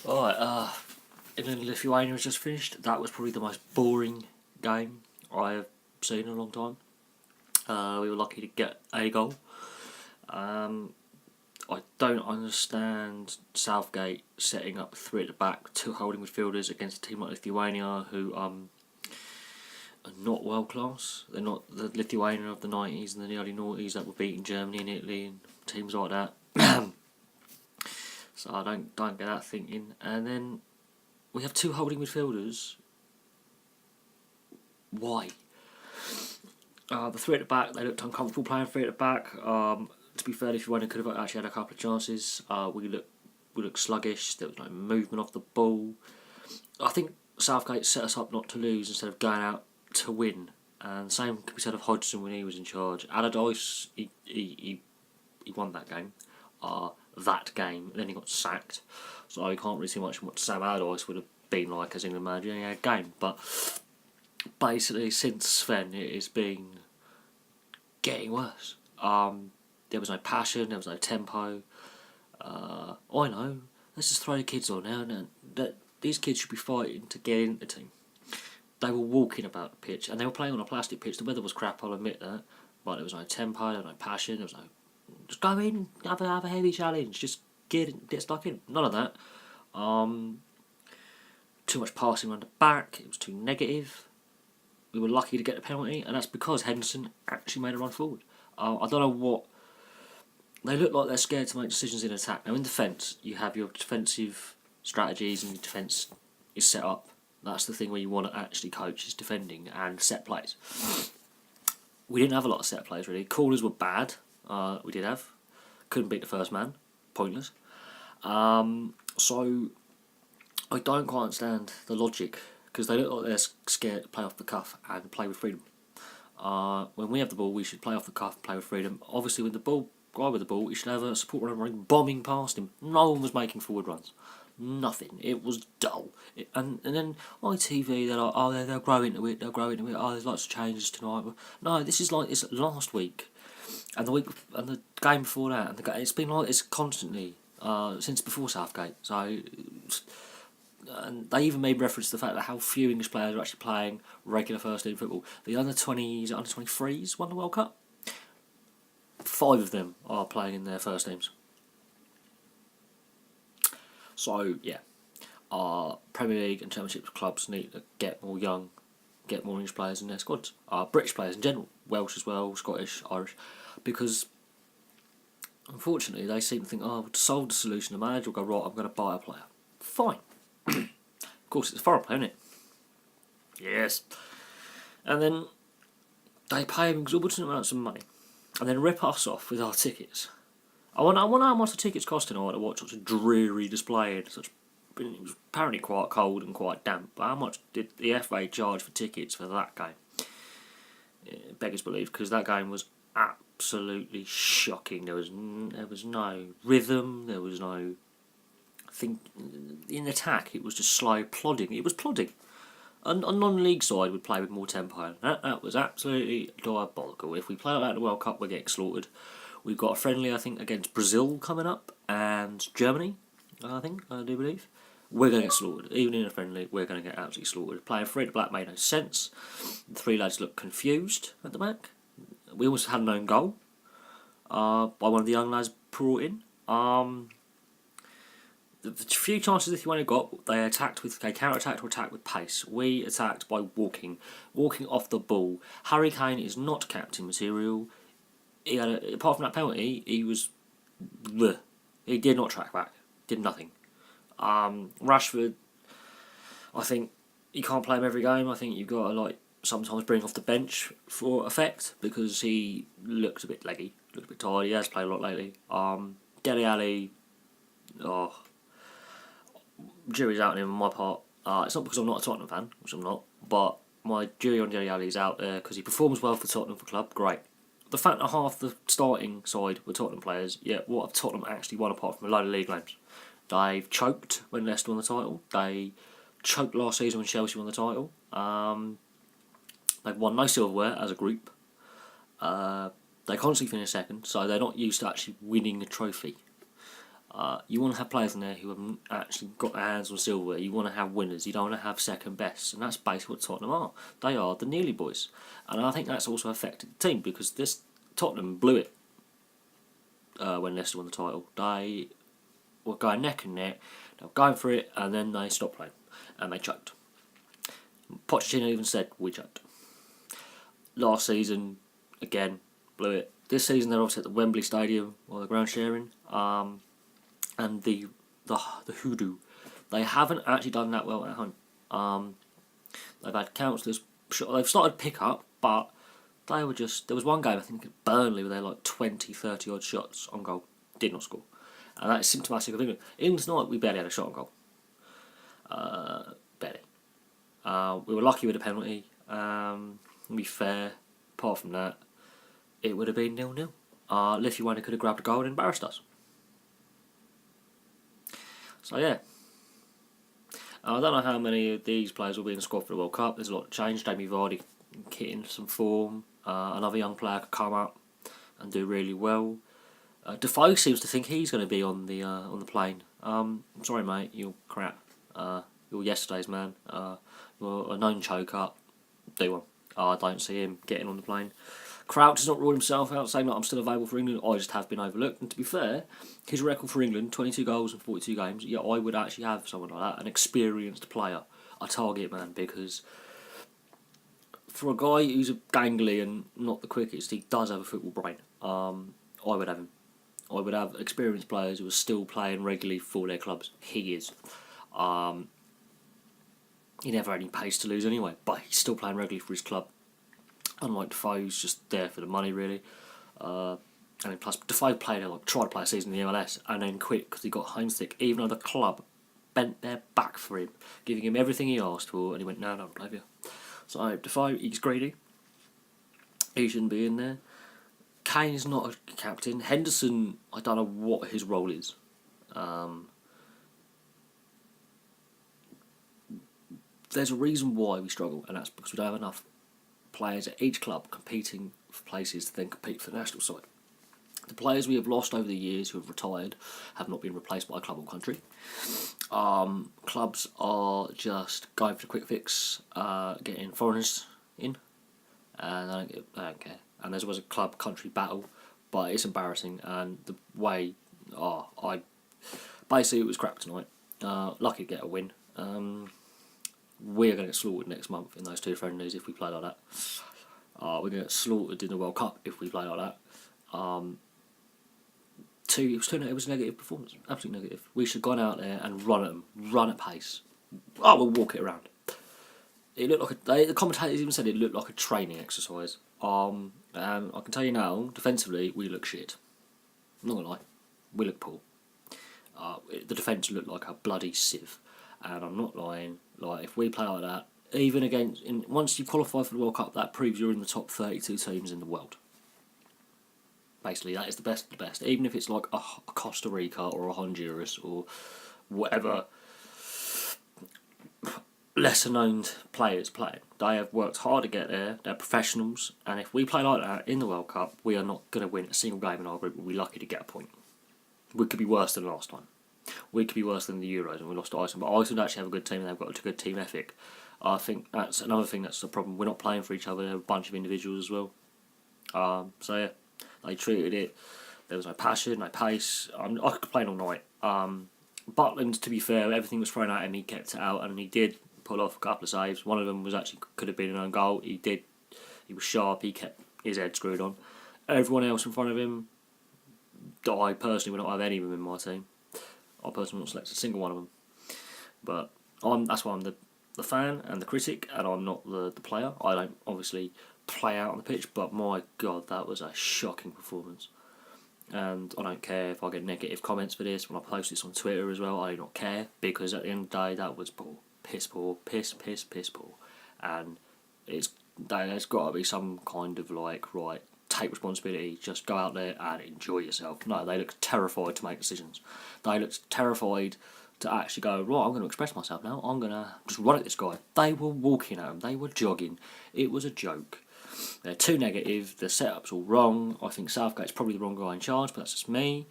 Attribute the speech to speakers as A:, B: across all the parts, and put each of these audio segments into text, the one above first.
A: Alright, England Lithuania has just finished. That was probably the most boring game I have seen in a long time. We were lucky to get a goal. I don't understand Southgate setting up three at the back, two holding midfielders against a team like Lithuania who are not world class. They're not the Lithuania of the 90s and the early noughties that were beating Germany and Italy and teams like that. So I don't get that thinking. And then we have two holding midfielders. Why? The three at the back, they looked uncomfortable playing three at the back. To be fair, Lithuania could have actually had a couple of chances. We looked sluggish. There was no movement off the ball. I think Southgate set us up not to lose instead of going out to win. And the same could be said of Hodgson when he was in charge. Allardyce, he won that game. And then he got sacked. So I can't really see much what Sam Allardyce would have been like as England manager in a game. But basically, since then, it has been getting worse. There was no passion, there was no tempo. I know, let's just throw the kids on now. And that these kids should be fighting to get into the team. They were walking about the pitch, and they were playing on a plastic pitch. The weather was crap, I'll admit that. But there was no tempo, there was no passion, there was no... Just go in, have a heavy challenge, just get stuck in. None of that. Too much passing around the back, it was too negative. We were lucky to get the penalty, and that's because Henderson actually made a run forward. I don't know what... They look like they're scared to make decisions in attack. Now in defence, you have your defensive strategies and your defence is set up. That's the thing where you want to actually coach, is defending and set plays. We didn't have a lot of set plays really. Corners were bad, we did have. Couldn't beat the first man, pointless. So I don't quite understand the logic, because they look like they're scared to play off the cuff and play with freedom. When we have the ball, we should play off the cuff and play with freedom. Obviously, with the guy with the ball, he should have a support runner bombing past him. No one was making forward runs. Nothing. It was dull. And then ITV, they're like, oh, they'll grow into it. Oh, there's lots of changes tonight. No, this is like it's last week, and the game before that, and it's been like this constantly since before Southgate. So. And they even made reference to the fact that how few English players are actually playing regular first team football. The under-20s, under-23s won the World Cup. 5 of them are playing in their first teams. So yeah, Premier League and Championship clubs need to get more English players in their squads. British players in general, Welsh as well, Scottish, Irish, because unfortunately they seem to think, oh, to solve the solution, the manager will go, right, I'm going to buy a player. Fine. Of course, it's a foreign player, isn't it? Yes. And then they pay him exorbitant amounts of money, and then rip us off with our tickets. I wonder how much the tickets cost tonight to watch such a dreary display. It was apparently quite cold and quite damp. But how much did the FA charge for tickets for that game? Beggars believe, because that game was absolutely shocking. There was no rhythm. There was no... in attack, it was just slow plodding. It was plodding. A non-league side would play with more tempo. That was absolutely diabolical. If we play like that in the World Cup, we're getting slaughtered. We've got a friendly, I think, against Brazil coming up, and Germany, I do believe. We're going to get slaughtered. Even in a friendly, we're going to get absolutely slaughtered. Playing three at the back made no sense. The three lads looked confused at the back. We almost had an own goal by one of the young lads brought in. The few chances Lithuania got, they counter-attacked or attacked with pace. We attacked by walking off the ball. Harry Kane is not captain material. He had apart from that penalty, he was... Bleh. He did not track back. Did nothing. Rashford, I think you can't play him every game. I think you've got to sometimes bring off the bench for effect, because he looks a bit leggy, looks a bit tired. He has played a lot lately. Dele Alli, jury's out on him on my part. It's not because I'm not a Tottenham fan, which I'm not, but my jury on Dele Alli is out there because he performs well for Tottenham for club. Great. The fact that half the starting side were Tottenham players, yet what have Tottenham actually won apart from a load of league games? They've choked when Leicester won the title. They choked last season when Chelsea won the title. They've won no silverware as a group. They constantly finish second, so they're not used to actually winning a trophy. You want to have players in there who have actually got their hands on silver. You want to have winners. You don't want to have second best, and that's basically what Tottenham are. They are the nearly boys, and I think that's also affected the team because this Tottenham blew it when Leicester won the title. They were going neck and neck. They were going for it, and then they stopped playing, and they choked. Pochettino even said, "We choked." Last season, again, blew it. This season they're obviously at the Wembley Stadium or the ground sharing. And the hoodoo, they haven't actually done that well at home. They've had counsellors. They've started pick up, but they were just. There was one game I think at Burnley where they had like 20, 30 odd shots on goal, did not score, and that is symptomatic of England. England tonight we barely had a shot on goal. Barely. We were lucky with a penalty. To be fair, apart from that, it would have been 0-0. Lithuania could have grabbed a goal and embarrassed us. So yeah, I don't know how many of these players will be in the squad for the World Cup. There's a lot of change. Jamie Vardy getting some form. Another young player could come up and do really well. Defoe seems to think he's going to be on the plane. I'm sorry, mate. You're crap. You're yesterday's man. You're a known choke up. Do one. I don't see him getting on the plane. Crouch has not ruled himself out, saying that I'm still available for England. I just have been overlooked. And to be fair, his record for England, 22 goals in 42 games, yeah, I would actually have someone like that, an experienced player, a target man, because for a guy who's a gangly and not the quickest, he does have a football brain. I would have him. I would have experienced players who are still playing regularly for their clubs. He is. He never had any pace to lose anyway, but he's still playing regularly for his club. Unlike Defoe, who's just there for the money, really. And plus, Defoe tried to play a season in the MLS and then quit because he got homesick, even though the club bent their back for him, giving him everything he asked for, and he went, no, I don't play for you. So, Defoe, he's greedy. He shouldn't be in there. Kane's not a captain. Henderson, I don't know what his role is. There's a reason why we struggle, and that's because we don't have enough players at each club competing for places to then compete for the national side. The players we have lost over the years who have retired have not been replaced by a club or country. Clubs are just going for the quick fix, getting foreigners in, and I don't care. And there's always a club-country battle, but it's embarrassing. And the way, basically it was crap tonight. Lucky to get a win. We're going to get slaughtered next month in those two friendlies if we play like that. We're going to get slaughtered in the World Cup if we play like that. It was a negative performance, absolutely negative. We should have gone out there and run at them, run at pace. We'll walk it around. It looked like the commentators even said it looked like a training exercise. And I can tell you now, defensively, we look shit. I'm not gonna lie, we look poor. The defence looked like a bloody sieve, and I'm not lying. Like, if we play like that, even once you qualify for the World Cup, that proves you're in the top 32 teams in the world. Basically, that is the best of the best. Even if it's like a Costa Rica or a Honduras or whatever lesser known players playing. They have worked hard to get there, they're professionals, and if we play like that in the World Cup, we are not going to win a single game in our group. We'll be lucky to get a point. We could be worse than last time. We could be worse than the Euros and we lost to Iceland, but Iceland actually have a good team and they've got a good team ethic. I think that's another thing that's the problem. We're not playing for each other, they're a bunch of individuals as well. So yeah, they treated it, there was no passion, no pace. I could complain all night. Butland, to be fair, everything was thrown at him, he kept it out and he did pull off a couple of saves. One of them could have been an own goal. He was sharp, he kept his head screwed on. Everyone else in front of him, I personally would not have any of them in my team. I personally would not select a single one of them. But that's why I'm the fan and the critic, and I'm not the player. I don't obviously play out on the pitch, but my God, that was a shocking performance. And I don't care if I get negative comments for this when I post this on Twitter as well. I do not care, because at the end of the day, that was poor. Piss poor. Piss poor. And there's got to be some kind of right, take responsibility, just go out there and enjoy yourself. No, they looked terrified to make decisions. They looked terrified to actually go, right, I'm going to express myself now, I'm going to just run at this guy. They were walking at him, they were jogging. It was a joke. They're too negative, the setup's all wrong. I think Southgate's probably the wrong guy in charge, but that's just me.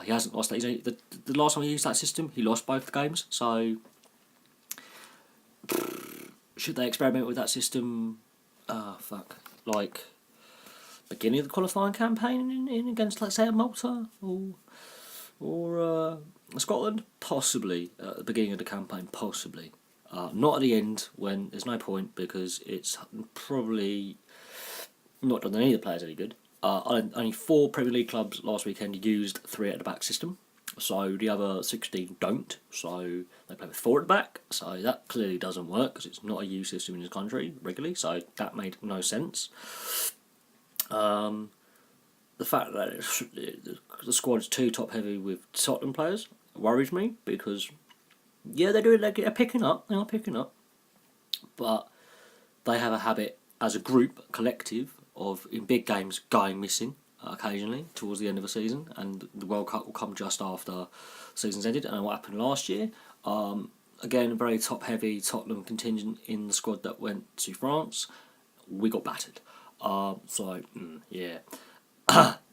A: He hasn't lost that. The last time he used that system, he lost both the games. So should they experiment with that system? Like beginning of the qualifying campaign in against, like, say, a Malta or Scotland? Possibly at the beginning of the campaign, possibly. Not at the end, when there's no point, because it's probably not done any of the players any good. Only 4 Premier League clubs last weekend used 3 at the back system, so the other 16 don't. So they play with 4 at the back, so that clearly doesn't work because it's not a used system in this country regularly. So that made no sense. The fact that the squad's too top heavy with Tottenham players worries me, because yeah, they're picking up. They are picking up, but they have a habit as a group, collective, of in big games going missing occasionally towards the end of a season, and the World Cup will come just after the season's ended. And what happened last year? Again, a very top heavy Tottenham contingent in the squad that went to France. We got battered. Yeah.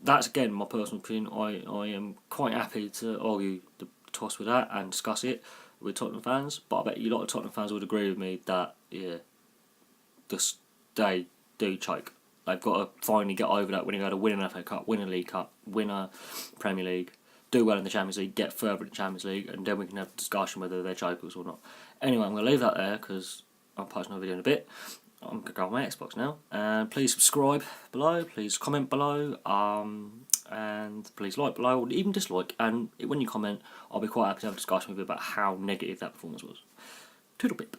A: That's, again, my personal opinion. I am quite happy to argue the toss with that and discuss it with Tottenham fans, but I bet you a lot of Tottenham fans would agree with me that, yeah, they do choke. They've got to finally get over that when you go to win an FA Cup, win a League Cup, win a Premier League, do well in the Champions League, get further in the Champions League, and then we can have a discussion whether they're chokers or not. Anyway, I'm going to leave that there because I'll post another video in a bit. I'm going to go on my Xbox now. And please subscribe below, please comment below, and please like below, or even dislike. And when you comment, I'll be quite happy to have a discussion with you about how negative that performance was. Toodle pip.